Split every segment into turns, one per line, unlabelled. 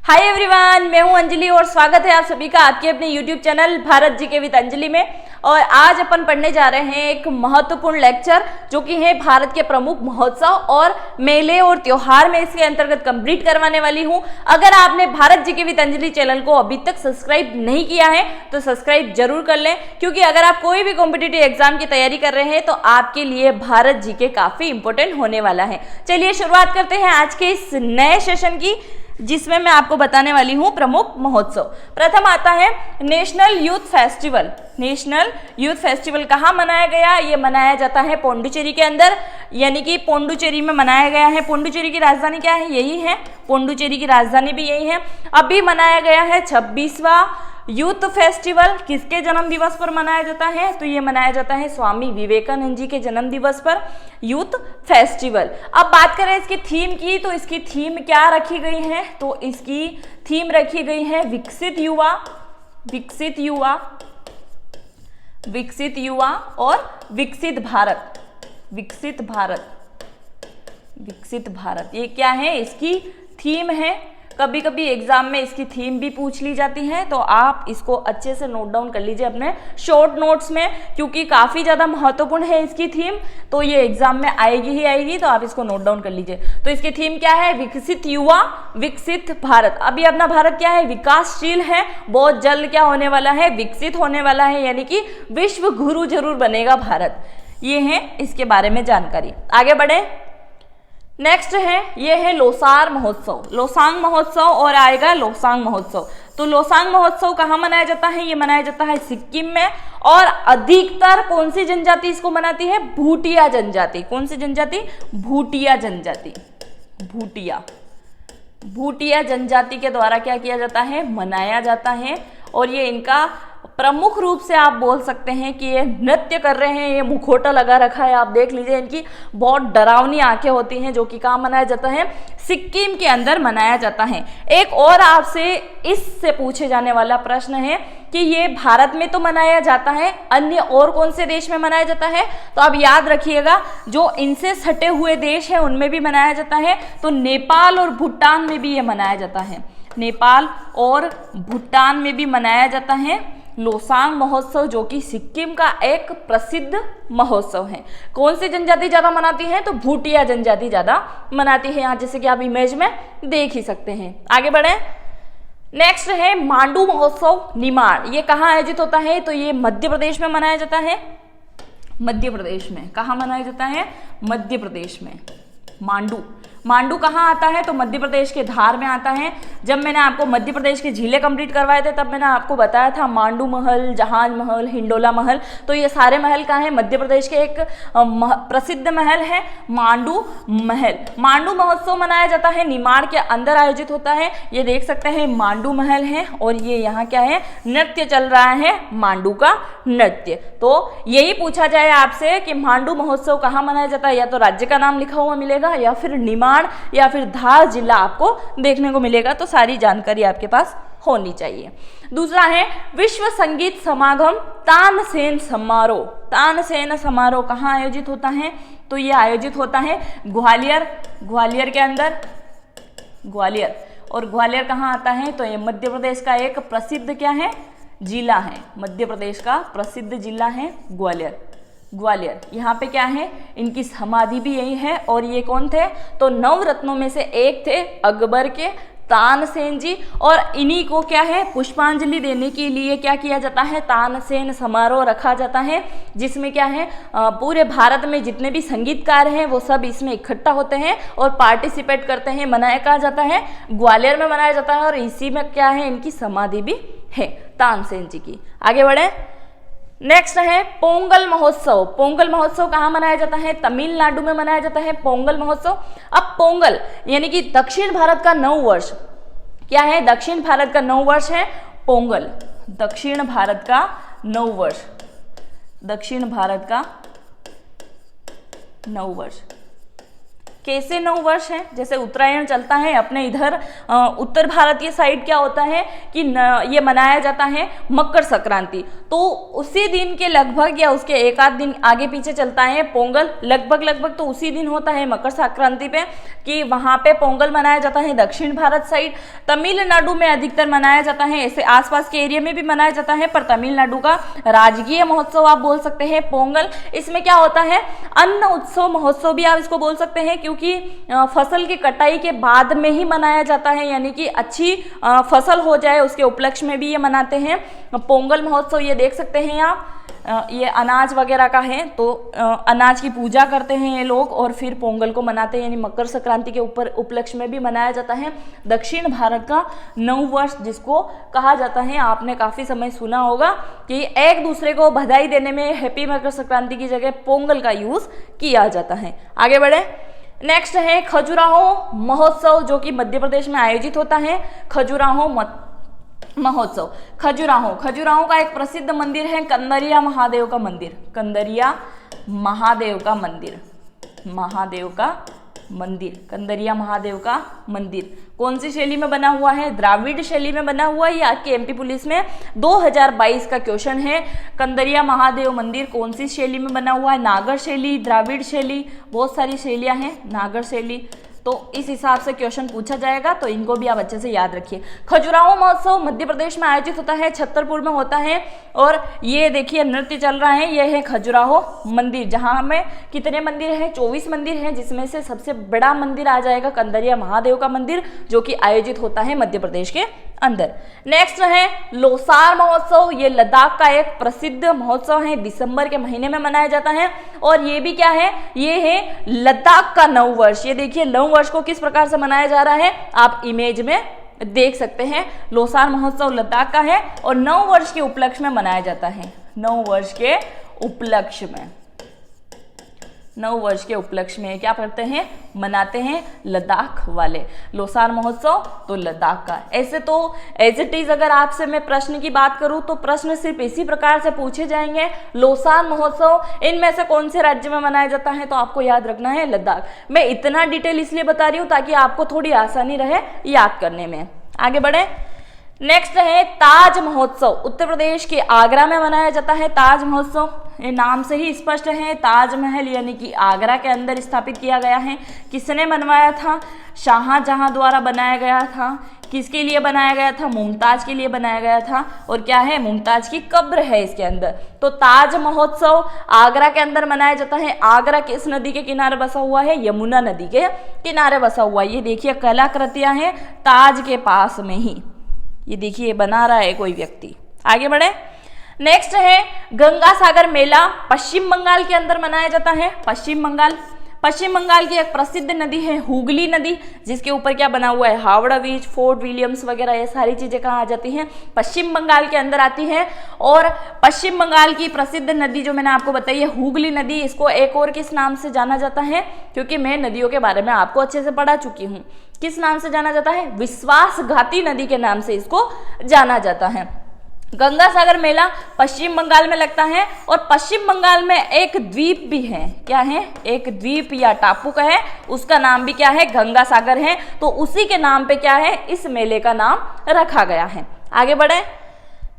Hi everyone, मैं हूं अंजलि और स्वागत है आप सभी का आपके अपने YouTube channel Bharat GK with Anjali में। और आज अपन पढ़ने जा रहे हैं एक महत्वपूर्ण लेक्चर जो कि है भारत के प्रमुख महोत्सव और मेले और त्योहार में इसके अंतर्गत कंप्लीट करवाने वाली हूं। अगर आपने Bharat GK with Anjali channel को अभी तक सब्सक्राइब नहीं किया है तो सब्सक्राइब जरूर कर लें, क्योंकि अगर आप कोई भी कॉम्पिटिटिव एग्जाम की तैयारी कर रहे हैं तो आपके लिए भारत जीके काफी इंपॉर्टेंट होने वाला है। चलिए शुरुआत करते हैं आज के इस नए सेशन की, जिसमें मैं आपको बताने वाली हूं प्रमुख महोत्सव। प्रथम आता है national youth festival. National youth festival कहाँ मनाया गया? ये मनाया जाता है पौंडुचेरी के अंदर, यानी कि पौंडुचेरी में मनाया गया है। पौंडुचेरी की राजधानी क्या है? यही है, पौंडुचेरी की राजधानी भी यही है। अभी मनाया गया है 26वां यूथ फेस्टिवल। किसके जन्म दिवस पर मनाया जाता है? तो ये मनाया जाता है स्वामी विवेकानंद जी के जन्म दिवस पर यूथ फेस्टिवल। अब बात करें इसकी थीम की, तो इसकी थीम क्या रखी गई है? तो इसकी थीम रखी गई है विकसित युवा, विकसित युवा, विकसित युवा और विकसित भारत, विकसित भारत, विकसित भारत। ये क्या है? इसकी थीम है। कभी कभी एग्जाम में इसकी थीम भी पूछ ली जाती है, तो आप इसको अच्छे से नोट डाउन कर लीजिए अपने शॉर्ट नोट्स में, क्योंकि काफी ज्यादा महत्वपूर्ण है इसकी थीम। तो ये एग्जाम में आएगी ही आएगी, तो आप इसको नोट डाउन कर लीजिए। तो इसकी थीम क्या है? विकसित युवा, विकसित भारत। अभी अपना भारत क्या है? विकासशील है, बहुत जल्द क्या होने वाला है? विकसित होने वाला है, यानी कि विश्व गुरु जरूर बनेगा भारत। ये है इसके बारे में जानकारी। आगे बढ़े। नेक्स्ट है, ये है लोसार महोत्सव, लोसांग महोत्सव और आएगा लोसांग महोत्सव। तो लोसांग महोत्सव कहाँ मनाया जाता है? ये मनाया जाता है सिक्किम में। और अधिकतर कौन सी जनजाति इसको मनाती है? भूटिया जनजाति। कौन सी जनजाति? भूटिया जनजाति, भूटिया, भूटिया जनजाति के द्वारा क्या किया जाता है? मनाया जाता है। और ये इनका प्रमुख रूप से आप बोल सकते हैं कि ये नृत्य कर रहे हैं, ये मुखौटा लगा रखा है, आप देख लीजिए। इनकी बहुत डरावनी आंखें होती हैं, जो कि कहाँ मनाया जाता है? सिक्किम के अंदर मनाया जाता है। एक और आपसे इससे पूछे जाने वाला प्रश्न है कि ये भारत में तो मनाया जाता है, अन्य और कौन से देश में मनाया जाता है? तो आप याद रखिएगा, जो इनसे सटे हुए देश हैं उनमें भी मनाया जाता है। तो नेपाल और भूटान में भी ये मनाया जाता है, नेपाल और भूटान में भी मनाया जाता है लोसांग महोत्सव, जो कि सिक्किम का एक प्रसिद्ध महोत्सव है। कौन सी जनजाति ज्यादा मनाती है? तो भूटिया जनजाति ज्यादा मनाती है, यहाँ जैसे कि आप इमेज में देख ही सकते हैं। आगे बढ़े। नेक्स्ट है मांडू महोत्सव, निमाड़। ये कहाँ आयोजित होता है? तो ये मध्य प्रदेश में मनाया जाता है। मध्य प्रदेश में कहाँ मनाया जाता है? मध्य प्रदेश में। मांडू, मांडू कहाँ आता है? तो मध्य प्रदेश के धार में आता है। जब मैंने आपको मध्य प्रदेश के जिले कंप्लीट करवाए थे, तब मैंने आपको बताया था मांडू महल, जहाज महल, हिंडोला महल। तो ये सारे महल कहाँ है? मध्य प्रदेश के एक प्रसिद्ध महल है मांडू महल। मांडू महोत्सव मनाया जाता है, निमाड़ के अंदर आयोजित होता है। ये देख सकते हैं मांडू महल है, और ये यहाँ क्या है? नृत्य चल रहा है, मांडू का नृत्य। तो यही पूछा जाए आपसे कि मांडू महोत्सव कहाँ मनाया जाता है, या तो राज्य का नाम लिखा हुआ मिलेगा, या फिर निमाड़ या फिर धार जिला आपको देखने को मिलेगा। तो सारी जानकारी आपके पास होनी चाहिए। दूसरा है विश्व संगीत समागम तानसेन समारोह। तानसेन समारोह कहाँ आयोजित होता है? तो ये आयोजित होता है ग्वालियर, ग्वालियर के अंदर, ग्वालियर। और ग्वालियर कहाँ आता है? तो ये मध्य प्रदेश का एक प्रसिद्ध क्या है? जिला है। मध्य प्रदेश का प्रसिद्ध जिला है ग्वालियर, ग्वालियर। यहाँ पे क्या है? इनकी समाधि भी यही है। और ये कौन थे? तो नवरत्नों में से एक थे अकबर के तानसेन जी। और इन्हीं को क्या है? पुष्पांजलि देने के लिए क्या किया जाता है? तानसेन समारोह रखा जाता है, जिसमें क्या है? पूरे भारत में जितने भी संगीतकार हैं वो सब इसमें इकट्ठा होते हैं और पार्टिसिपेट करते हैं। मनाया कहाँ जाता है? ग्वालियर में मनाया जाता है। और इसी में क्या है? इनकी समाधि भी है तानसेन जी की। आगे बढ़े। नेक्स्ट है पोंगल महोत्सव। पोंगल महोत्सव कहाँ मनाया जाता है? तमिलनाडु में मनाया जाता है पोंगल महोत्सव। अब पोंगल यानी कि दक्षिण भारत का नव वर्ष क्या है? दक्षिण भारत का नव वर्ष है पोंगल। दक्षिण भारत का नव वर्ष, दक्षिण भारत का नव वर्ष। कैसे नव वर्ष है? जैसे उत्तरायण चलता है अपने इधर उत्तर भारतीय साइड, क्या होता है कि ये मनाया जाता है मकर संक्रांति, तो उसी दिन के लगभग या उसके एक आध दिन आगे पीछे चलता है पोंगल, लगभग तो उसी दिन होता है मकर संक्रांति पे कि वहां पे पोंगल मनाया जाता है। दक्षिण भारत साइड तमिलनाडु में अधिकतर मनाया जाता है, ऐसे आसपास के एरिया में भी मनाया जाता है, पर तमिलनाडु का राजकीय महोत्सव आप बोल सकते हैं पोंगल। इसमें क्या होता है, अन्न उत्सव महोत्सव भी आप इसको बोल सकते हैं, क्योंकि फसल की कटाई के बाद में ही मनाया जाता है, यानी कि अच्छी फसल हो जाए उसके उपलक्ष्य में भी ये मनाते हैं पोंगल महोत्सव। ये देख सकते हैं आप, ये अनाज वगैरह का है, तो अनाज की पूजा करते हैं ये लोग और फिर पोंगल को मनाते हैं, यानी मकर संक्रांति के ऊपर उपलक्ष्य में भी मनाया जाता है। दक्षिण भारत का नव वर्ष जिसको कहा जाता है, आपने काफी समय सुना होगा कि एक दूसरे को बधाई देने में हैप्पी मकर संक्रांति की जगह पोंगल का यूज किया जाता है। आगे बढ़े, नेक्स्ट है खजुराहो महोत्सव, जो कि मध्य प्रदेश में आयोजित होता है। खजुराहो महोत्सव, खजुराहो का एक प्रसिद्ध मंदिर है कंदरिया महादेव का मंदिर, कंदरिया महादेव का मंदिर कौन सी शैली में बना हुआ है? द्राविड़ शैली में बना हुआ है। ये आपके एमपी पुलिस में 2022 का क्वेश्चन है। कंदरिया महादेव मंदिर कौन सी शैली में बना हुआ है? नागर शैली, द्राविड़ शैली, बहुत सारी शैलियां हैं, नागर शैली, तो इस हिसाब से क्वेश्चन पूछा जाएगा, तो इनको भी आप अच्छे से याद रखिए। खजुराहो महोत्सव मध्य प्रदेश में आयोजित होता है, छतरपुर में होता है, और ये देखिए नृत्य चल रहा है, ये है खजुराहो मंदिर, जहां में कितने मंदिर हैं? 24 मंदिर हैं, जिसमें से सबसे बड़ा मंदिर आ जाएगा कंदरिया महादेव का मंदिर, जो कि आयोजित होता है मध्य प्रदेश के अंदर। नेक्स्ट है लोसार महोत्सव, ये लद्दाख का एक प्रसिद्ध महोत्सव है, दिसंबर के महीने में मनाया जाता है, और ये भी क्या है? ये है लद्दाख का नव वर्ष। ये देखिए नव वर्ष को किस प्रकार से मनाया जा रहा है, आप इमेज में देख सकते हैं। लोसार महोत्सव लद्दाख का है और नव वर्ष के उपलक्ष्य में मनाया जाता है, नव वर्ष के उपलक्ष्य में क्या करते हैं? मनाते हैं लद्दाख वाले। लोसार महोत्सव तो लद्दाख का। ऐसे तो एज इट इज अगर आपसे मैं प्रश्न की बात करूं तो प्रश्न सिर्फ इसी प्रकार से पूछे जाएंगे, लोसार महोत्सव इनमें से कौन से राज्य में मनाया जाता है? तो आपको याद रखना है लद्दाख। मैं इतना डिटेल इसलिए बता रही हूं ताकि आपको थोड़ी आसानी रहे याद करने में। आगे बढ़े, नेक्स्ट है ताज महोत्सव, उत्तर प्रदेश के आगरा में मनाया जाता है ताज महोत्सव। ये नाम से ही स्पष्ट है, ताजमहल यानी कि आगरा के अंदर स्थापित किया गया है। किसने बनवाया था? शाहजहां द्वारा बनाया गया था। किसके लिए बनाया गया था? मुमताज के लिए बनाया गया था। और क्या है? मुमताज की कब्र है इसके अंदर। तो ताज महोत्सव आगरा के अंदर मनाया जाता है। आगरा किस नदी के किनारे बसा हुआ है? यमुना नदी के किनारे बसा हुआ है। ये देखिए कलाकृतियां हैं ताज के पास में ही, ये देखिए बना रहा है कोई व्यक्ति। आगे बढ़े, नेक्स्ट है गंगा सागर मेला, पश्चिम बंगाल के अंदर मनाया जाता है। पश्चिम बंगाल की एक प्रसिद्ध नदी है हुगली नदी, जिसके ऊपर क्या बना हुआ है? हावड़ा ब्रिज, फोर्ट विलियम्स वगैरह, ये सारी चीजें कहाँ आ जाती हैं? पश्चिम बंगाल के अंदर आती है। और पश्चिम बंगाल की प्रसिद्ध नदी जो मैंने आपको बताई है हुगली नदी, इसको एक और किस नाम से जाना जाता है? क्योंकि मैं नदियों के बारे में आपको अच्छे से पढ़ा चुकी हूँ। किस नाम से जाना जाता है? विश्वासघाती नदी के नाम से इसको जाना जाता है। गंगा सागर मेला पश्चिम बंगाल में लगता है, और पश्चिम बंगाल में एक द्वीप भी है। क्या है? एक द्वीप या टापू का है, उसका नाम भी क्या है? गंगा सागर है। तो उसी के नाम पे क्या है? इस मेले का नाम रखा गया है। आगे बढ़े,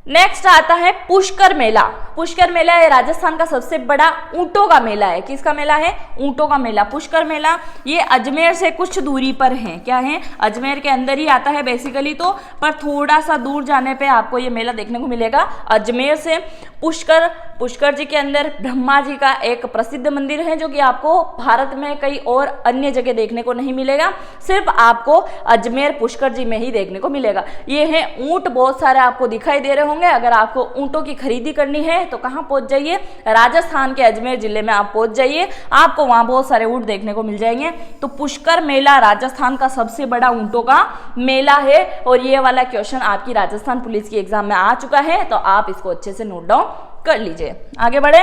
नेक्स्ट आता है पुष्कर मेला। पुष्कर मेला है राजस्थान का सबसे बड़ा ऊंटों का मेला है। किसका मेला है? ऊंटों का मेला, पुष्कर मेला। ये अजमेर से कुछ दूरी पर है। क्या है? अजमेर के अंदर ही आता है बेसिकली तो, पर थोड़ा सा दूर जाने पे आपको ये मेला देखने को मिलेगा। अजमेर से पुष्कर जी के अंदर ब्रह्मा जी का एक प्रसिद्ध मंदिर है, जो कि आपको भारत में कई और अन्य जगह देखने को नहीं मिलेगा, सिर्फ आपको अजमेर पुष्कर जी में ही देखने को मिलेगा। ये है ऊंट, बहुत सारे आपको दिखाई दे रहे होंगे। अगर आपको ऊंटों की खरीदी करनी है तो कहाँ पहुंच जाइए? राजस्थान के अजमेर जिले में आप पहुंच जाइए, आपको वहां बहुत सारे ऊंट देखने को मिल जाएंगे। तो पुष्कर मेला राजस्थान का सबसे बड़ा ऊंटों का मेला है, और ये वाला क्वेश्चन आपकी राजस्थान पुलिस की एग्जाम में आ चुका है, तो आप इसको अच्छे से नोट डाउन कर लीजिए। आगे बढ़े,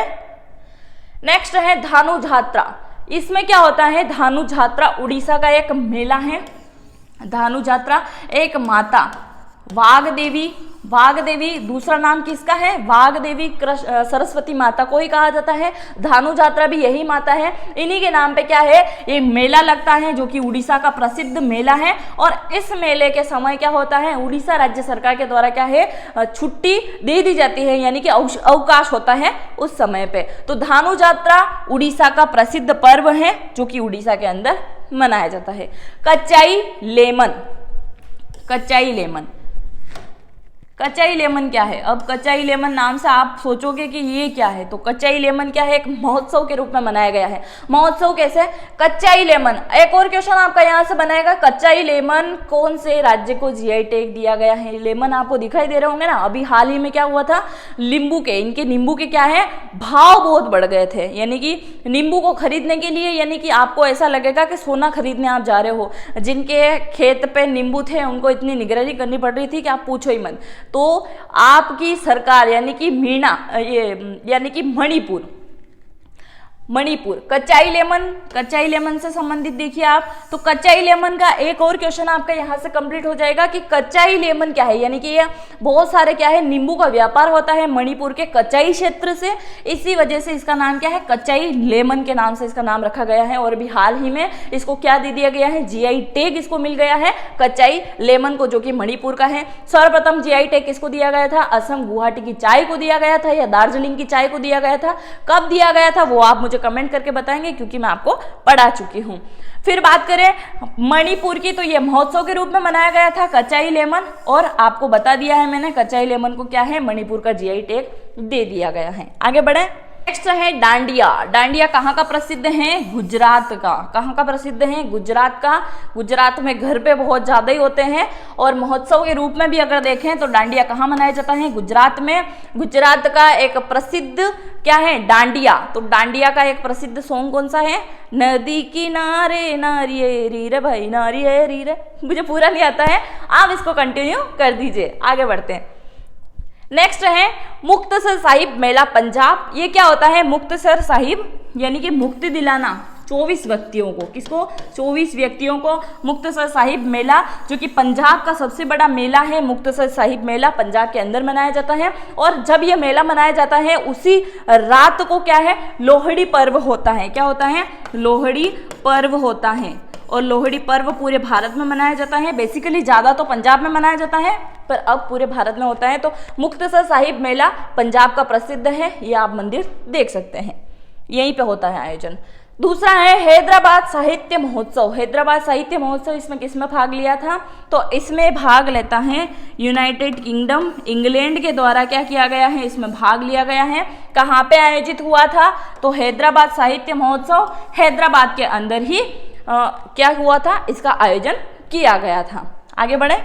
नेक्स्ट है धानु जात्रा। इसमें क्या होता है? धानु जात्रा उड़ीसा का एक मेला है। धानु जात्रा एक माता वाघ देवी, वाघ देवी दूसरा नाम किसका है? वाघ देवी सरस्वती माता को ही कहा जाता है। धानु यात्रा भी यही माता है, इन्हीं के नाम पे क्या है ये मेला लगता है, जो कि उड़ीसा का प्रसिद्ध मेला है। और इस मेले के समय क्या होता है, उड़ीसा राज्य सरकार के द्वारा क्या है छुट्टी दे दी जाती है, यानी कि अवकाश होता है उस समय पे। तो धानु यात्रा उड़ीसा का प्रसिद्ध पर्व है जो कि उड़ीसा के अंदर मनाया जाता है। कच्चाई लेमन, कच्चाई लेमन, कच्चाई लेमन क्या है? अब कच्चाई लेमन नाम से आप सोचोगे कि ये क्या है, तो कच्चाई लेमन क्या है? एक महोत्सव के रूप में मनाया गया है। महोत्सव कैसे? कच्चाई लेमन। एक और क्वेश्चन आपका यहाँ से बनाएगा, कच्चाई लेमन कौन से राज्य को जीआई टैग दिया गया है? लेमन आपको दिखाई दे रहे होंगे ना, अभी हाल ही में क्या हुआ था, नींबू के, इनके नींबू के क्या है भाव बहुत बढ़ गए थे, यानी कि नींबू को खरीदने के लिए, यानी कि आपको ऐसा लगेगा कि सोना खरीदने आप जा रहे हो। जिनके खेत पे नींबू थे उनको इतनी निगरानी करनी पड़ रही थी कि आप पूछो ही मत। तो आपकी सरकार यानी कि मीणा यानी कि मणिपुर कच्चाई लेमन, कच्चाई लेमन से संबंधित देखिए आप, तो कच्चाई लेमन का एक और क्वेश्चन आपका यहाँ से कंप्लीट हो जाएगा कि कच्चाई लेमन क्या है, यानी कि ये बहुत सारे क्या है नींबू का व्यापार होता है मणिपुर के कच्चाई क्षेत्र से, इसी वजह से इसका नाम क्या है कच्चाई लेमन के नाम से इसका नाम रखा गया है। और अभी हाल ही में इसको क्या दे दिया गया है, जीआई टैग इसको मिल गया है कच्चाई लेमन को, जो कि मणिपुर का है। सर्वप्रथम जीआई टैग किसको दिया गया था? असम गुवाहाटी की चाय को दिया गया था या दार्जिलिंग की चाय को दिया गया था? कब दिया गया था वो आप मुझे कमेंट करके बताएंगे, क्योंकि मैं आपको पढ़ा चुकी हूं। फिर बात करें मणिपुर की, तो ये महोत्सव के रूप में मनाया गया था कच्चाई लेमन, और आपको बता दिया है मैंने कच्चाई लेमन को क्या है मणिपुर का जीआई टैग दे दिया गया है। आगे बढ़े, नेक्स्ट है डांडिया। डांडिया कहाँ का प्रसिद्ध है? गुजरात का। कहाँ का प्रसिद्ध है? गुजरात का। गुजरात में घर पे बहुत ज्यादा ही होते हैं, और महोत्सव के रूप में भी अगर देखें तो डांडिया कहाँ मनाया जाता है? गुजरात में। गुजरात का एक प्रसिद्ध क्या है? डांडिया। तो डांडिया का एक प्रसिद्ध सॉन्ग कौन सा है? नदी किनारे नारिये रे भाई नारिये रे, मुझे पूरा नहीं आता है, आप इसको कंटिन्यू कर दीजिए। आगे बढ़ते हैं, नेक्स्ट है मुक्तसर साहिब मेला पंजाब। ये क्या होता है? मुक्तसर साहिब यानी कि मुक्ति दिलाना 24 व्यक्तियों को, किसको? 24 व्यक्तियों को मुक्तसर साहिब मेला, जो कि पंजाब का सबसे बड़ा मेला है। मुक्तसर साहिब मेला पंजाब के अंदर मनाया जाता है, और जब यह मेला मनाया जाता है उसी रात को क्या है लोहड़ी पर्व होता है। क्या होता है? लोहड़ी पर्व होता है। और लोहड़ी पर्व पूरे भारत में मनाया जाता है, बेसिकली ज़्यादा तो पंजाब में मनाया जाता है, पर अब पूरे भारत में होता है। तो मुक्तसर साहिब मेला पंजाब का प्रसिद्ध है, ये आप मंदिर देख सकते हैं, यहीं पे होता है आयोजन। दूसरा है हैदराबाद साहित्य महोत्सव। हैदराबाद साहित्य महोत्सव, इसमें किसमें भाग लिया था? तो इसमें भाग लेता है यूनाइटेड किंगडम, इंग्लैंड के द्वारा क्या किया गया है, इसमें भाग लिया गया है। कहाँ पे आयोजित हुआ था? तो हैदराबाद साहित्य महोत्सव हैदराबाद के अंदर ही क्या हुआ था, इसका आयोजन किया गया था। आगे बढ़े,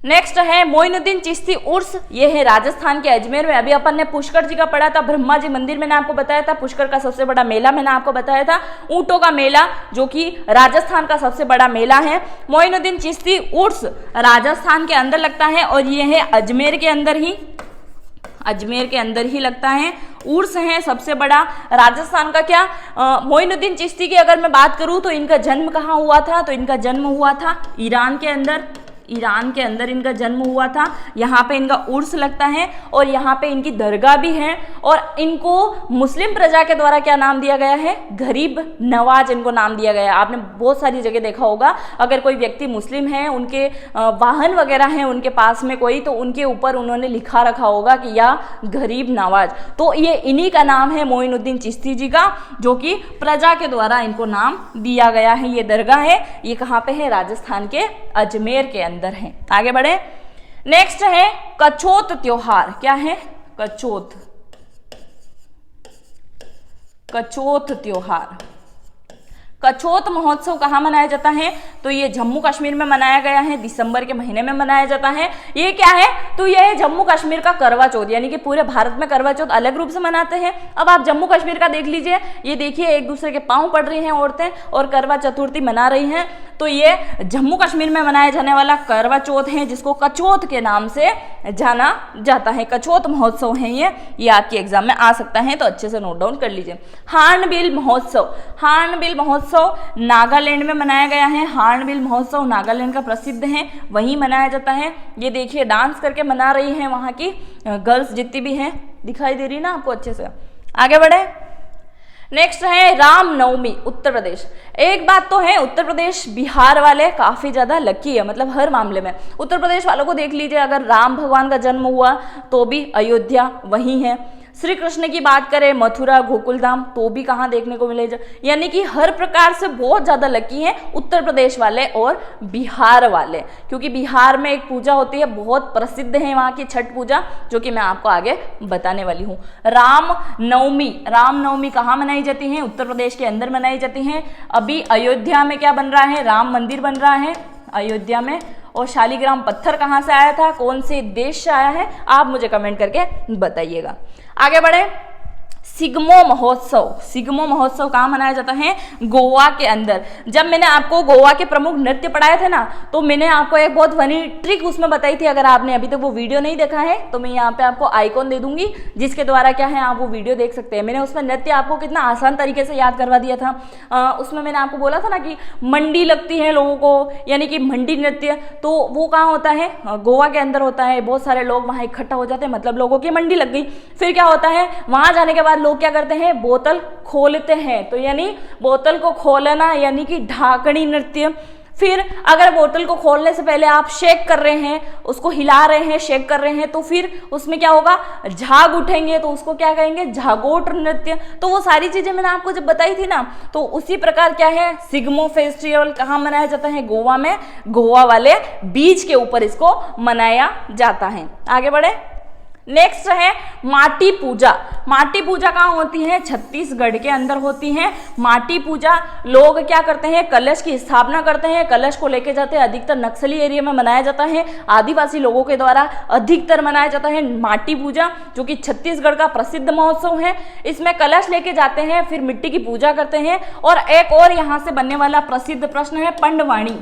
नेक्स्ट है मोइनुद्दीन चिश्ती उर्स। ये है राजस्थान के अजमेर में। अभी अपन ने पुष्कर जी का पढ़ा था, ब्रह्मा जी मंदिर मैंने आपको बताया था, पुष्कर का सबसे बड़ा मेला मैंने आपको बताया था, ऊंटों का मेला जो कि राजस्थान का सबसे बड़ा मेला है। मोइनुद्दीन चिश्ती उर्स राजस्थान के अंदर लगता है, और ये है अजमेर के अंदर ही, अजमेर के अंदर ही लगता है। उर्स है सबसे बड़ा राजस्थान का। क्या मोइनुद्दीन चिश्ती की अगर मैं बात करूं तो इनका जन्म कहाँ हुआ था? तो इनका जन्म हुआ था ईरान के अंदर, ईरान के अंदर इनका जन्म हुआ था। यहाँ पे इनका उर्स लगता है, और यहाँ पे इनकी दरगाह भी है। और इनको मुस्लिम प्रजा के द्वारा क्या नाम दिया गया है? गरीब नवाज इनको नाम दिया गया है। आपने बहुत सारी जगह देखा होगा, अगर कोई व्यक्ति मुस्लिम है, उनके वाहन वगैरह हैं उनके पास में कोई, तो उनके ऊपर उन्होंने लिखा रखा होगा कि या गरीब नवाज। तो ये इन्हीं का नाम है मोइनुद्दीन चिश्ती जी का, जो कि प्रजा के द्वारा इनको नाम दिया गया है। ये दरगाह है, ये कहाँ पे है? राजस्थान के अजमेर के अंदर है। आगे बढ़े, नेक्स्ट है कछोत त्योहार। क्या है? कछोत, कछोत त्योहार। कछोत महोत्सव कहाँ मनाया जाता है? तो ये जम्मू कश्मीर में मनाया गया है, दिसंबर के महीने में मनाया जाता है। ये क्या है? तो ये है जम्मू कश्मीर का करवा चौथ, यानी कि पूरे भारत में करवा चौथ अलग रूप से मनाते हैं। अब आप जम्मू कश्मीर का देख लीजिए, ये देखिए एक दूसरे के पांव पड़ रही हैं औरतें और करवा चतुर्थी मना रही हैं। तो ये जम्मू कश्मीर में मनाया जाने वाला करवा चौथ है, जिसको कछोत के नाम से जाना जाता है। कछोत महोत्सव है ये आपके एग्जाम में आ सकता है, तो अच्छे से नोट डाउन कर लीजिए। हार्नबिल महोत्सव, हार्नबिल महोत्सव नागालैंड में मनाया गया है। हार्नबिल महोत्सव नागालैंड का प्रसिद्ध है, वहीं मनाया जाता है। ये देखिए डांस करके मना रही है वहाँ की गर्ल्स जितनी भी हैं, दिखाई दे रही है ना आपको अच्छे से। आगे बढ़े, नेक्स्ट है रामनवमी, उत्तर प्रदेश। एक बात तो है, उत्तर प्रदेश बिहार वाले काफी ज्यादा लकी है, मतलब हर मामले में। उत्तर प्रदेश वालों को देख लीजिए, अगर राम भगवान का जन्म हुआ तो भी अयोध्या वही है। श्री कृष्ण की बात करें, मथुरा गोकुलधाम, तो भी कहाँ देखने को मिले, यानी कि हर प्रकार से बहुत ज्यादा लकी हैं उत्तर प्रदेश वाले और बिहार वाले, क्योंकि बिहार में एक पूजा होती है बहुत प्रसिद्ध है वहाँ की छठ पूजा, जो कि मैं आपको आगे बताने वाली हूँ। रामनवमी, रामनवमी कहाँ मनाई जाती है? उत्तर प्रदेश के अंदर मनाई जाती है। अभी अयोध्या में क्या बन रहा है? राम मंदिर बन रहा है अयोध्या में। और शालिग्राम पत्थर कहाँ से आया था, कौन से देश से आया है, आप मुझे कमेंट करके बताइएगा। आगे बढ़े, सिग्मो महोत्सव। सिग्मो महोत्सव कहाँ मनाया जाता है? गोवा के अंदर। जब मैंने आपको गोवा के प्रमुख नृत्य पढ़ाए थे ना, तो मैंने आपको एक बहुत फनी ट्रिक उसमें बताई थी। अगर आपने अभी तक वो वीडियो नहीं देखा है तो मैं यहाँ पे आपको आइकॉन दे दूंगी, जिसके द्वारा क्या है आप वो वीडियो देख सकते हैं। मैंने उसमें नृत्य आपको कितना आसान तरीके से याद करवा दिया था। उसमें मैंने आपको बोला था ना कि मंडी लगती है लोगों को, यानी कि मंडी नृत्य, तो वो कहाँ होता है? गोवा के अंदर होता है। बहुत सारे लोग वहाँ इकट्ठा हो जाते हैं, मतलब लोगों की मंडी लग गई। फिर क्या होता है, वहां जाने के बाद लोग क्या करते हैं? बोतल खोलते हैं। तो यानी बोतल को खोलना यानी कि ढाकनी नृत्य। फिर अगर बोतल को खोलने से पहले आप शेक कर रहे हैं, उसको हिला रहे हैं, शेक कर रहे हैं, तो फिर उसमें क्या होगा? झाग उठेंगे, तो उसको क्या कहेंगे? झागोट नृत्य। तो वो सारी चीजें मैंने आपको जब बताई थी ना, तो उसी प्रकार क्या है, सिग्मो फेस्टिवल कहाँ मनाया जाता है? गोवा में। गोवा वाले बीच के ऊपर इसको मनाया जाता है। आगे बढ़े, नेक्स्ट है माटी पूजा। माटी पूजा कहाँ होती है? छत्तीसगढ़ के अंदर होती है माटी पूजा। लोग क्या करते हैं? कलश की स्थापना करते हैं, कलश को लेके जाते हैं। अधिकतर नक्सली एरिया में मनाया जाता है, आदिवासी लोगों के द्वारा अधिकतर मनाया जाता है माटी पूजा, जो कि छत्तीसगढ़ का प्रसिद्ध महोत्सव है। इसमें कलश लेके जाते हैं, फिर मिट्टी की पूजा करते हैं। और एक और यहाँ से बनने वाला प्रसिद्ध प्रश्न है पंडवाणी।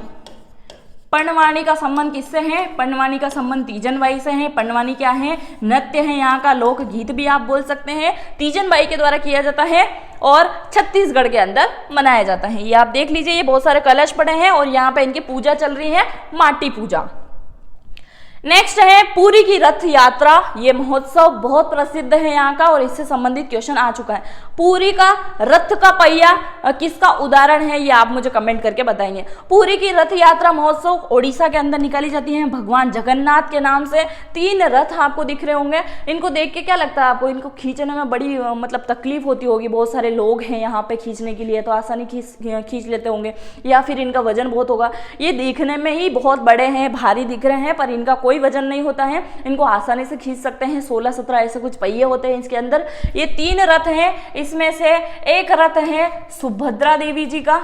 पंडवानी का संबंध किससे है? पंडवानी का संबंध तीजन बाई से है। पंडवानी क्या है? नृत्य है, यहाँ का लोक गीत भी आप बोल सकते हैं। तीजन बाई के द्वारा किया जाता है और छत्तीसगढ़ के अंदर मनाया जाता है। ये आप देख लीजिए, ये बहुत सारे कलश पड़े हैं और यहाँ पे इनकी पूजा चल रही है, माटी पूजा। नेक्स्ट है पुरी की रथ यात्रा। ये महोत्सव बहुत प्रसिद्ध है यहाँ का और इससे संबंधित क्वेश्चन आ चुका है। पुरी का रथ का पहिया किसका उदाहरण है, ये आप मुझे कमेंट करके बताएंगे। पुरी की रथ यात्रा महोत्सव ओडिशा के अंदर निकाली जाती है भगवान जगन्नाथ के नाम से। 3 रथ आपको दिख रहे होंगे। इनको देख के क्या लगता है आपको? इनको खींचने में बड़ी मतलब तकलीफ होती होगी, बहुत सारे लोग हैं यहाँ पे खींचने के लिए, तो आसानी खींच लेते होंगे, या फिर इनका वजन बहुत होगा। ये दिखने में ही बहुत बड़े हैं, भारी दिख रहे हैं, पर इनका कोई वजन नहीं होता है, इनको आसानी से खींच सकते हैं। 16-17 ऐसे कुछ पहिए होते हैं इसके अंदर। ये 3 रथ हैं, इसमें से एक रथ है सुभद्रा देवी जी का।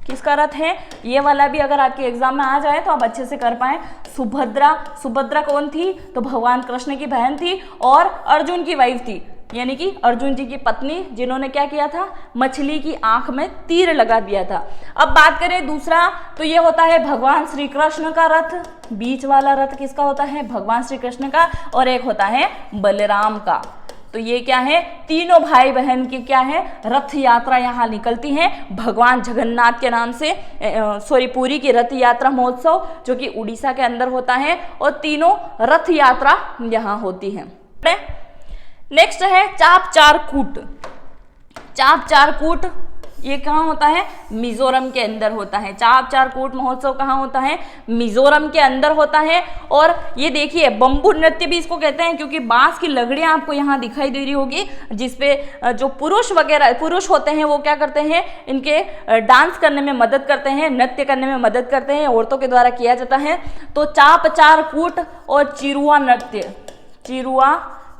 किसका रथ है? ये वाला भी अगर आपके एग्जाम में आ जाए तो आप अच्छे से कर पाए। सुभद्रा कौन थी? तो भगवान कृष्ण की बहन थी और अर्जुन की वाइफ थी, यानी कि अर्जुन जी की पत्नी, जिन्होंने क्या किया था? मछली की आंख में तीर लगा दिया था। अब बात करें दूसरा, तो ये होता है भगवान श्री कृष्ण का रथ। बीच वाला रथ किसका होता है? भगवान श्री कृष्ण का। और एक होता है बलराम का। तो ये क्या है? तीनों भाई बहन की क्या है? रथ यात्रा यहाँ निकलती है भगवान जगन्नाथ के नाम से। पुरी की रथ यात्रा महोत्सव, जो कि उड़ीसा के अंदर होता है, और तीनों रथ यात्रा यहाँ होती है। नेक्स्ट है चाप चार कूट। चाप चार कूट ये कहाँ होता है? मिजोरम के अंदर होता है। चाप चार कूट महोत्सव कहाँ होता है? मिजोरम के अंदर होता है। और ये देखिए बम्बू नृत्य भी इसको कहते हैं, क्योंकि बांस की लकड़ियां आपको यहाँ दिखाई दे रही होगी, जिसपे जो पुरुष होते हैं वो क्या करते हैं? इनके डांस करने में मदद करते हैं, नृत्य करने में मदद करते हैं, औरतों के द्वारा किया जाता है। तो चाप चार कूट और चिरुआ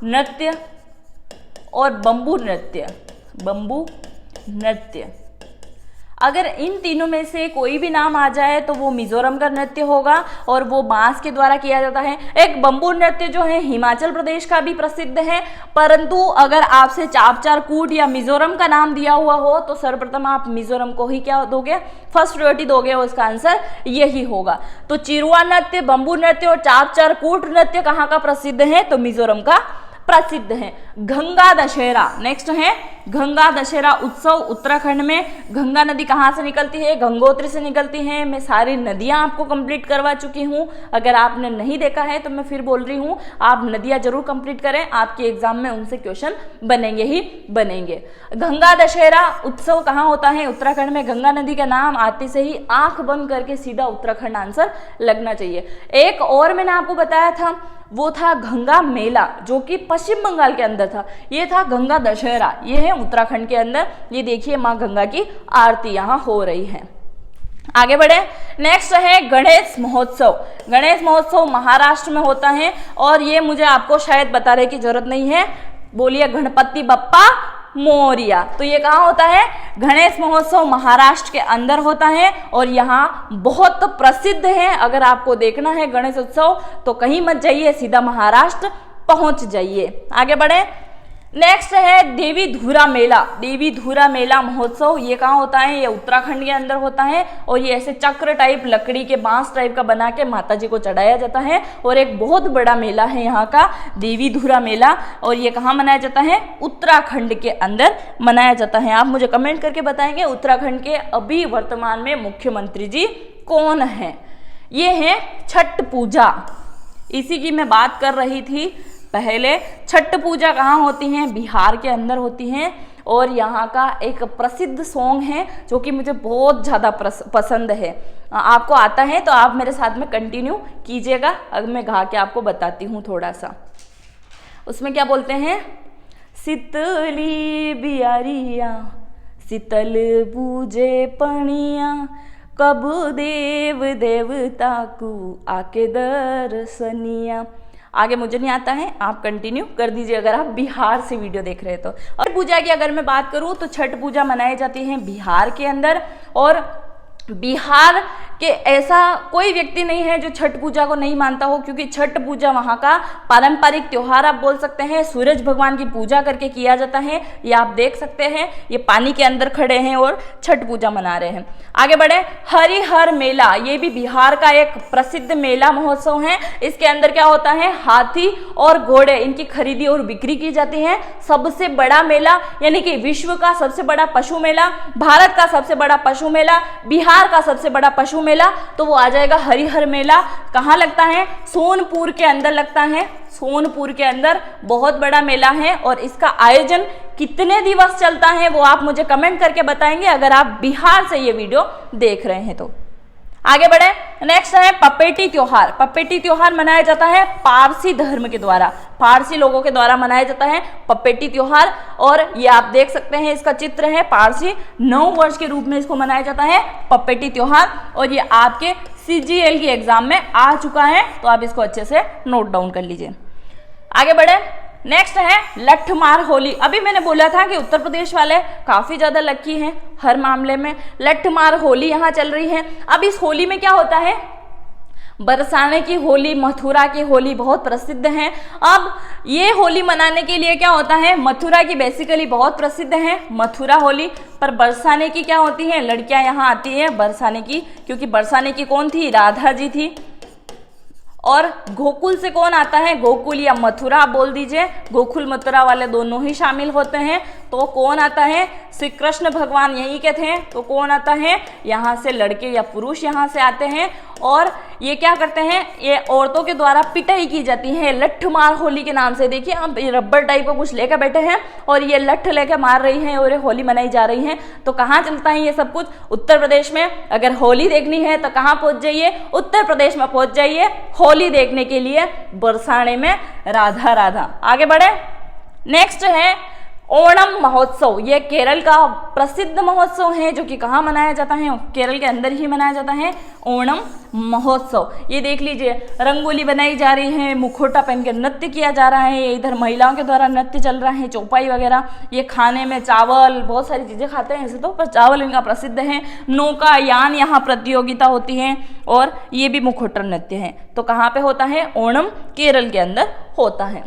नृत्य और बम्बू नृत्य। अगर इन तीनों में से कोई भी नाम आ जाए तो वो मिजोरम का नृत्य होगा और वो बांस के द्वारा किया जाता है। एक बंबू नृत्य जो है हिमाचल प्रदेश का भी प्रसिद्ध है, परंतु अगर आपसे चापचारकूट या मिजोरम का नाम दिया हुआ हो तो सर्वप्रथम आप मिजोरम को ही क्या दोगे, फर्स्ट प्रायोरिटी दोगे और उसका आंसर यही होगा। तो चिरुआ नृत्य, बंबू नृत्य और चापचारकूट नृत्य कहाँ का प्रसिद्ध है, तो मिजोरम का प्रसिद्ध है। गंगा दशहरा नेक्स्ट है, गंगा दशहरा उत्सव उत्तराखंड में। गंगा नदी कहाँ से निकलती है, गंगोत्री से निकलती है। मैं सारी नदियां आपको कंप्लीट करवा चुकी हूँ, अगर आपने नहीं देखा है तो मैं फिर बोल रही हूँ, आप नदियां जरूर कंप्लीट करें, आपके एग्जाम में उनसे क्वेश्चन बनेंगे ही बनेंगे। गंगा दशहरा उत्सव कहाँ होता है, उत्तराखंड में। गंगा नदी का नाम आते से ही आंख बंद करके सीधा उत्तराखंड आंसर लगना चाहिए। एक और मैंने आपको बताया था, वो था गंगा मेला, जो कि पश्चिम बंगाल के अंदर था। ये था गंगा दशहरा, ये है उत्तराखंड के अंदर। ये देखिए माँ गंगा की आरती यहाँ हो रही है। आगे बढ़े, नेक्स्ट है गणेश महोत्सव। गणेश महोत्सव महाराष्ट्र में होता है और ये मुझे आपको शायद बताने की जरूरत नहीं है, बोलिए गणपति बप्पा मोरिया। तो ये कहाँ होता है, गणेश महोत्सव महाराष्ट्र के अंदर होता है और यहाँ बहुत प्रसिद्ध है। अगर आपको देखना है गणेश उत्सव तो कहीं मत जाइए, सीधा महाराष्ट्र पहुंच जाइए। आगे बढ़े, नेक्स्ट है देवी धुरा मेला। देवी धुरा मेला महोत्सव, ये कहाँ होता है, ये उत्तराखंड के अंदर होता है और ये ऐसे चक्र टाइप लकड़ी के बांस टाइप का बना के माता जी को चढ़ाया जाता है और एक बहुत बड़ा मेला है यहाँ का देवी धुरा मेला। और ये कहाँ मनाया जाता है, उत्तराखंड के अंदर मनाया जाता है। आप मुझे कमेंट करके बताएंगे उत्तराखंड के अभी वर्तमान में मुख्यमंत्री जी कौन है। ये है छठ पूजा, इसी की मैं बात कर रही थी पहले। छठ पूजा कहाँ होती है, बिहार के अंदर होती है और यहाँ का एक प्रसिद्ध सॉन्ग है जो कि मुझे बहुत ज़्यादा पसंद है। आपको आता है तो आप मेरे साथ में कंटिन्यू कीजिएगा, अगर मैं गा के आपको बताती हूँ थोड़ा सा। उसमें क्या बोलते हैं, शीतली बियारिया शीतल बूझे पणिया, कब देव देवता को आके दर्शनिया। आगे मुझे नहीं आता है, आप कंटिन्यू कर दीजिए अगर आप बिहार से वीडियो देख रहे हैं तो। और पूजा की अगर मैं बात करूं तो छठ पूजा मनाई जाती है बिहार के अंदर और बिहार के ऐसा कोई व्यक्ति नहीं है जो छठ पूजा को नहीं मानता हो, क्योंकि छठ पूजा वहाँ का पारंपरिक त्योहार आप बोल सकते हैं। सूरज भगवान की पूजा करके किया जाता है। ये आप देख सकते हैं, ये पानी के अंदर खड़े हैं और छठ पूजा मना रहे हैं। आगे बढ़े, हरिहर मेला, ये भी बिहार का एक प्रसिद्ध मेला महोत्सव है। इसके अंदर क्या होता है, हाथी और घोड़े इनकी खरीदी और बिक्री की जाती है। सबसे बड़ा मेला यानी कि विश्व का सबसे बड़ा पशु मेला, भारत का सबसे बड़ा पशु मेला, बिहार का सबसे बड़ा पशु मेला, तो वो आ जाएगा हरिहर मेला। कहाँ लगता है, सोनपुर के अंदर लगता है। सोनपुर के अंदर बहुत बड़ा मेला है और इसका आयोजन कितने दिवस चलता है वो आप मुझे कमेंट करके बताएंगे अगर आप बिहार से ये वीडियो देख रहे हैं तो। आगे बढ़े, नेक्स्ट है पपेटी त्योहार। पपेटी त्योहार मनाया जाता है पारसी धर्म के द्वारा, पारसी लोगों के द्वारा मनाया जाता है पपेटी त्योहार। और ये आप देख सकते हैं, इसका चित्र है, पारसी नव वर्ष के रूप में इसको मनाया जाता है पपेटी त्योहार। और ये आपके CGL की एग्जाम में आ चुका है, तो आप इसको अच्छे से नोट डाउन कर लीजिए। आगे बढ़े, नेक्स्ट है लठमार होली। अभी मैंने बोला था कि उत्तर प्रदेश वाले काफी ज्यादा लकी हैं हर मामले में। लठमार होली यहाँ चल रही है। अब इस होली में क्या होता है, बरसाने की होली, मथुरा की होली बहुत प्रसिद्ध है। अब ये होली मनाने के लिए क्या होता है, मथुरा की बेसिकली बहुत प्रसिद्ध है मथुरा होली, पर बरसाने की क्या होती है, लड़कियां यहाँ आती है बरसाने की, क्योंकि बरसाने की कौन थी, राधा जी थी। और गोकुल से कौन आता है, गोकुल या मथुरा आप बोल दीजिए, गोकुल मथुरा वाले दोनों ही शामिल होते हैं। तो कौन आता है, श्री कृष्ण भगवान यहीं के थे, तो कौन आता है, यहाँ से लड़के या पुरुष यहाँ से आते हैं। और ये क्या करते हैं, ये औरतों के द्वारा पिटाई की जाती है लठमार होली के नाम से। देखिए आप ये रबर टाइप का कुछ लेकर बैठे हैं और ये लठ लेकर मार रही हैं और ये होली मनाई जा रही है। तो कहाँ चलता है ये सब कुछ, उत्तर प्रदेश में। अगर होली देखनी है तो कहाँ पहुँच जाइए, उत्तर प्रदेश में पहुँच जाइए होली देखने के लिए, बरसाने में राधा राधा। आगे बढ़े, नेक्स्ट है ओणम महोत्सव, ये केरल का प्रसिद्ध महोत्सव है जो कि कहाँ मनाया जाता है, केरल के अंदर ही मनाया जाता है ओणम महोत्सव। ये देख लीजिए, रंगोली बनाई जा रही है, मुखौटा पहन के नृत्य किया जा रहा है, इधर महिलाओं के द्वारा नृत्य चल रहा है, चौपाई वगैरह। ये खाने में चावल, बहुत सारी चीजें खाते हैं ऐसे तो, पर चावल इनका प्रसिद्ध है। नौकायान यहाँ प्रतियोगिता होती है और ये भी मुखौटा नृत्य है। तो कहाँ पे होता है, ओणम केरल के अंदर होता है।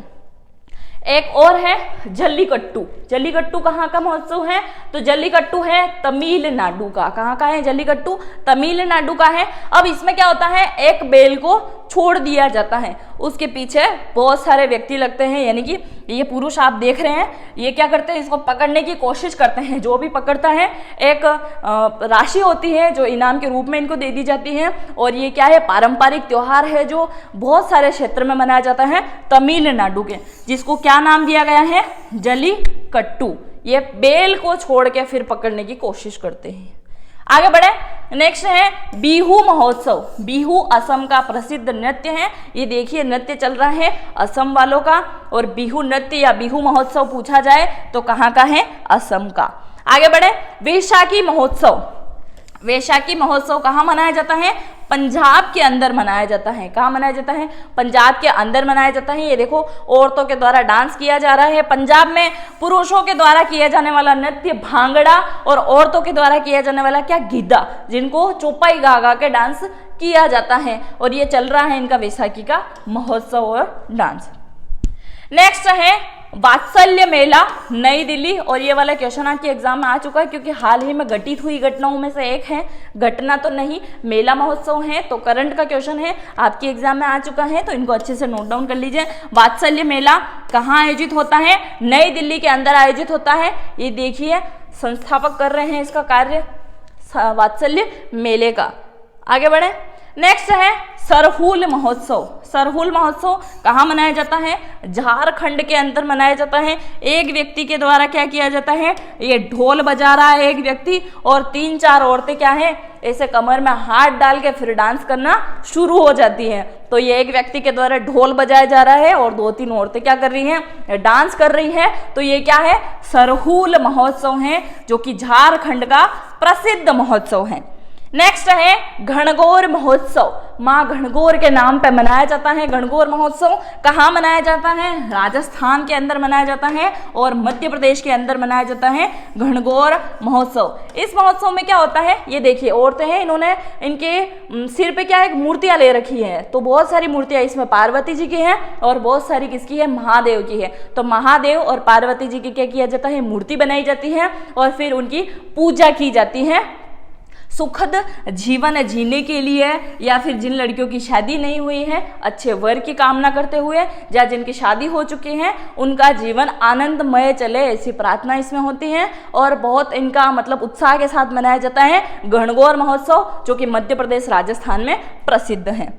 एक और है जल्लीकट्टू। जल्लीकट्टू कहाँ का महोत्सव है, तो जल्लीकट्टू है तमिलनाडु का। कहाँ का है जल्लीकट्टू, तमिलनाडु का है। अब इसमें क्या होता है, एक बैल को छोड़ दिया जाता है, उसके पीछे बहुत सारे व्यक्ति लगते हैं, यानी कि ये पुरुष आप देख रहे हैं, ये क्या करते हैं, इसको पकड़ने की कोशिश करते हैं। जो भी पकड़ता है एक राशि होती है जो इनाम के रूप में इनको दे दी जाती है। और ये क्या है, पारंपरिक त्योहार है जो बहुत सारे क्षेत्र में मनाया जाता है तमिलनाडु के, जिसको क्या नाम दिया गया है, जल्लीकट्टू। ये बैल को छोड़ के फिर पकड़ने की कोशिश करते हैं। आगे बढ़े, नेक्स्ट है बिहू महोत्सव। बिहू असम का प्रसिद्ध नृत्य है। ये देखिए नृत्य चल रहा है असम वालों का, और बिहू नृत्य या बिहू महोत्सव पूछा जाए तो कहाँ का है, असम का। आगे बढ़े, वैशाखी महोत्सव। वैशाखी महोत्सव कहाँ मनाया जाता है, पंजाब के अंदर मनाया जाता है। कहाँ मनाया जाता है, पंजाब के अंदर मनाया जाता है। ये देखो, औरतों के द्वारा डांस किया जा रहा है। पंजाब में पुरुषों के द्वारा किया जाने वाला नृत्य भांगड़ा, और औरतों के द्वारा किया जाने वाला क्या, गिद्धा, जिनको चौपाई गा गा के डांस किया जाता है। और ये चल रहा है इनका वैशाखी का महोत्सव और डांस। नेक्स्ट है वात्सल्य मेला, नई दिल्ली। और ये वाला क्वेश्चन आपके एग्जाम में आ चुका है, क्योंकि हाल ही में घटित हुई घटनाओं में से एक है, घटना तो नहीं, मेला महोत्सव है, तो करंट का क्वेश्चन है, आपके एग्जाम में आ चुका है, तो इनको अच्छे से नोट डाउन कर लीजिए। वात्सल्य मेला कहाँ आयोजित होता है, नई दिल्ली के अंदर आयोजित होता है। ये देखिए संस्थापक कर रहे हैं इसका कार्य वात्सल्य मेले का। आगे बढ़े, नेक्स्ट है सरहुल महोत्सव। सरहुल महोत्सव कहाँ मनाया जाता है, झारखंड के अंदर मनाया जाता है। एक व्यक्ति के द्वारा क्या किया जाता है, ये ढोल बजा रहा है एक व्यक्ति, और 3-4 औरतें क्या है, ऐसे कमर में हाथ डाल के फिर डांस करना शुरू हो जाती है। तो ये एक व्यक्ति के द्वारा ढोल बजाया जा रहा है और 2-3 औरतें क्या कर रही हैं, डांस कर रही हैं। तो ये क्या है, सरहुल महोत्सव है, जो कि झारखंड का प्रसिद्ध महोत्सव है। नेक्स्ट है घनघोर महोत्सव। माँ घनघोर के नाम पे मनाया जाता है। घनघोर महोत्सव कहाँ मनाया जाता है, राजस्थान के अंदर मनाया जाता है और मध्य प्रदेश के अंदर मनाया जाता है घनघोर महोत्सव। इस महोत्सव में क्या होता है, ये देखिए औरतें हैं, इन्होंने इनके सिर पे क्या है, मूर्तियां ले रखी है। तो बहुत सारी मूर्तियां इसमें पार्वती जी की हैं और बहुत सारी किसकी है, महादेव की है। तो महादेव और पार्वती जी की क्या किया जाता है, मूर्ति बनाई जाती है और फिर उनकी पूजा की जाती है। सुखद जीवन जीने के लिए, या फिर जिन लड़कियों की शादी नहीं हुई है, अच्छे वर की कामना करते हुए, या जिनकी शादी हो चुकी है, उनका जीवन आनंदमय चले, ऐसी प्रार्थना इसमें होती है। और बहुत इनका मतलब उत्साह के साथ मनाया जाता है घनघोर महोत्सव, जो कि मध्य प्रदेश राजस्थान में प्रसिद्ध है।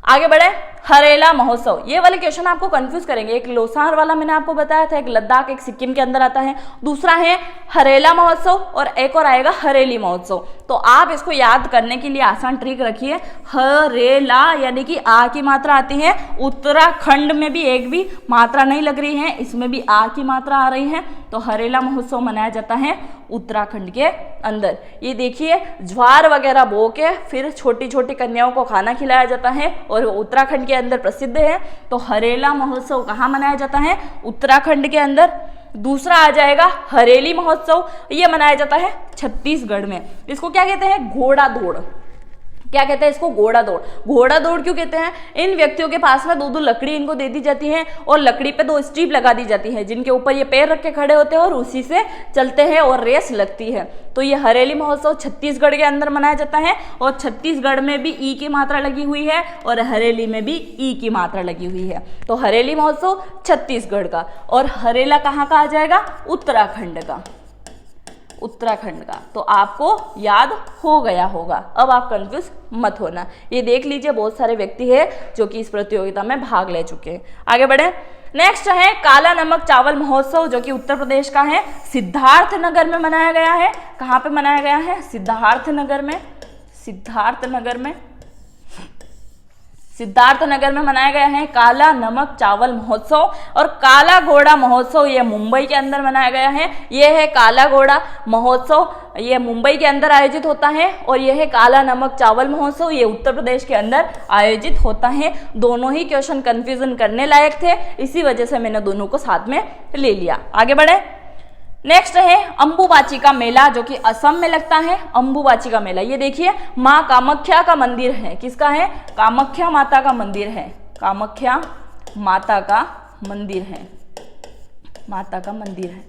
आगे बढ़े, हरेला महोत्सव। ये वाले क्वेश्चन आपको कंफ्यूज करेंगे। एक लोसार वाला मैंने आपको बताया था, एक लद्दाख एक सिक्किम के अंदर आता है, दूसरा है हरेला महोत्सव और एक और आएगा हरेली महोत्सव। तो आप इसको याद करने के लिए आसान ट्रिक रखिए, हरेला यानी कि आ की मात्रा आती है। उत्तराखंड में भी एक भी मात्रा नहीं लग रही है, इसमें भी आ की मात्रा आ रही है। तो हरेला महोत्सव मनाया जाता है उत्तराखंड के अंदर। ये देखिए ज्वार वगैरह बो के फिर छोटी छोटी कन्याओं को खाना खिलाया जाता है और उत्तराखंड के अंदर प्रसिद्ध है। तो हरेला महोत्सव कहाँ मनाया जाता है, उत्तराखंड के अंदर। दूसरा आ जाएगा हरेली महोत्सव, ये मनाया जाता है छत्तीसगढ़ में। इसको क्या कहते हैं, घोड़ा दौड़। क्या कहते हैं इसको, घोड़ा दौड़। घोड़ा दौड़ क्यों कहते हैं, इन व्यक्तियों के पास में 2-2 लकड़ी इनको दे दी जाती है और लकड़ी पे 2 स्ट्रिप लगा दी जाती है, जिनके ऊपर ये पैर रख के खड़े होते हैं और उसी से चलते हैं और रेस लगती है। तो ये हरेली महोत्सव छत्तीसगढ़ के अंदर मनाया जाता है और छत्तीसगढ़ में भी ई की मात्रा लगी हुई है और हरेली में भी ई की मात्रा लगी हुई है। तो हरेली महोत्सव छत्तीसगढ़ का और हरेला कहाँ का आ जाएगा, उत्तराखंड का। उत्तराखंड का। तो आपको याद हो गया होगा, अब आप कंफ्यूज मत होना। ये देख लीजिए बहुत सारे व्यक्ति हैं जो कि इस प्रतियोगिता में भाग ले चुके हैं। आगे बढ़े, नेक्स्ट है काला नमक चावल महोत्सव, जो कि उत्तर प्रदेश का है, सिद्धार्थनगर में मनाया गया है। कहाँ पे मनाया गया है, सिद्धार्थनगर में। सिद्धार्थनगर में सिद्धार्थनगर में मनाया गया है काला नमक चावल महोत्सव। और काला घोड़ा महोत्सव ये मुंबई के अंदर मनाया गया है। ये है काला घोड़ा महोत्सव, ये मुंबई के अंदर आयोजित होता है। और ये है काला नमक चावल महोत्सव, ये उत्तर प्रदेश के अंदर आयोजित होता है। दोनों ही क्वेश्चन कंफ्यूजन करने लायक थे, इसी वजह से मैंने दोनों को साथ में ले लिया। आगे बढ़े। नेक्स्ट है अंबुबाची का मेला, जो कि असम में लगता है। अंबुबाची का मेला, ये देखिए माँ कामाख्या का मंदिर है। किसका है? कामाख्या माता का मंदिर है। कामाख्या माता का मंदिर है, माता का मंदिर है।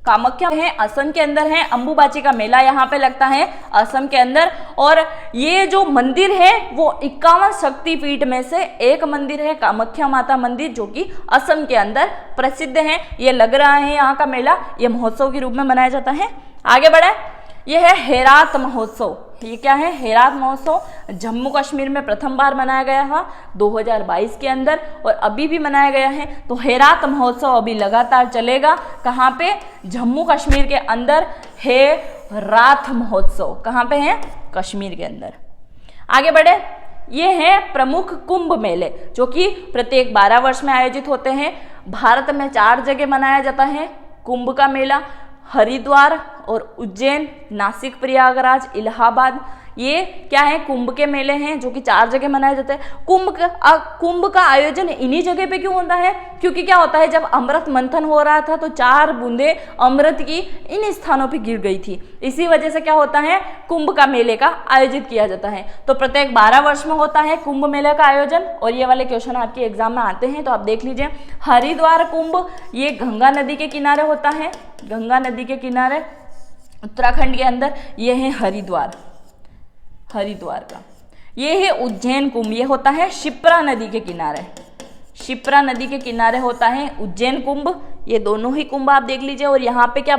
कामाख्या है, असम के अंदर है। अंबुबाची का मेला यहाँ पे लगता है असम के अंदर। और ये जो मंदिर है वो 51 शक्तिपीठ में से एक मंदिर है, कामाख्या माता मंदिर, जो कि असम के अंदर प्रसिद्ध है। ये लग रहा है यहाँ का मेला, ये महोत्सव के रूप में मनाया जाता है। आगे बढ़े। ये है हेरात महोत्सव। ये क्या है? हेरात महोत्सव जम्मू कश्मीर में प्रथम बार मनाया गया था 2022 के अंदर, और अभी भी मनाया गया है। तो हेरात महोत्सव अभी लगातार चलेगा। कहाँ पे? जम्मू कश्मीर के अंदर हेरात महोत्सव। कहाँ पे है? कश्मीर के अंदर। आगे बढ़े। ये है प्रमुख कुंभ मेले, जो कि प्रत्येक 12 वर्ष में आयोजित होते हैं। भारत में 4 जगह मनाया जाता है कुंभ का मेला, हरिद्वार और उज्जैन, नासिक, प्रयागराज, इलाहाबाद। ये क्या है? कुंभ के मेले हैं, जो कि 4 जगह मनाए जाते हैं। कुंभ का आयोजन इन्हीं जगह पे क्यों होता है? क्योंकि क्या होता है, जब अमृत मंथन हो रहा था तो 4 बूंदे अमृत की इन स्थानों पे गिर गई थी। इसी वजह से क्या होता है, कुंभ का मेले का आयोजित किया जाता है। तो प्रत्येक 12 वर्ष में होता है कुंभ मेले का आयोजन। और ये वाले क्वेश्चन आपके एग्जाम में आते हैं, तो आप देख लीजिए। हरिद्वार कुंभ ये गंगा नदी के किनारे होता है, गंगा नदी के किनारे उत्तराखंड के अंदर। ये है हरिद्वार, हरिद्वार का। ये है उज्जैन कुंभ, ये होता है शिप्रा नदी के किनारे, शिप्रा नदी के किनारे होता है उज्जैन कुंभ। ये दोनों ही कुंभ आप देख लीजिए। और यहाँ पे क्या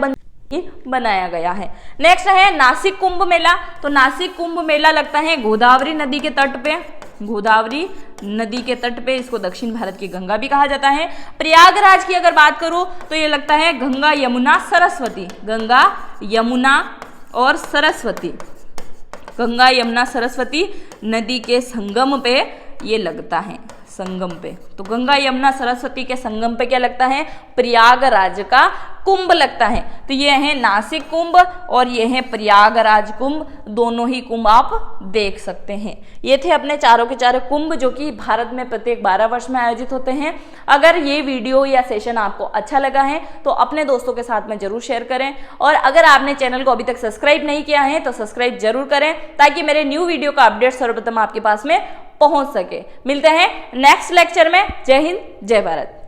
बनाया गया है। नेक्स्ट है नासिक कुंभ मेला। तो नासिक कुंभ मेला लगता है गोदावरी नदी के तट पे, गोदावरी नदी के तट पे। इसको दक्षिण भारत की गंगा भी कहा जाता है। प्रयागराज की अगर बात करूं तो ये लगता है गंगा यमुना सरस्वती, गंगा यमुना और सरस्वती, गंगा यमुना सरस्वती नदी के संगम पे ये लगता है, संगम पे। तो गंगा यमुना सरस्वती के संगम पे क्या लगता है? प्रयागराज का कुंभ लगता है। तो ये है नासिक कुंभ और ये है प्रयागराज कुंभ, दोनों ही कुंभ आप देख सकते हैं। ये थे अपने चारों के चारों कुंभ, जो कि भारत में प्रत्येक 12 वर्ष में आयोजित होते हैं। अगर ये वीडियो या सेशन आपको अच्छा लगा है तो अपने दोस्तों के साथ में जरूर शेयर करें। और अगर आपने चैनल को अभी तक सब्सक्राइब नहीं किया है तो सब्सक्राइब जरूर करें, ताकि मेरे न्यू वीडियो का अपडेट सर्वप्रथम आपके पास में पहुंच सके। मिलते हैं नेक्स्ट लेक्चर में। जय हिंद, जय भारत।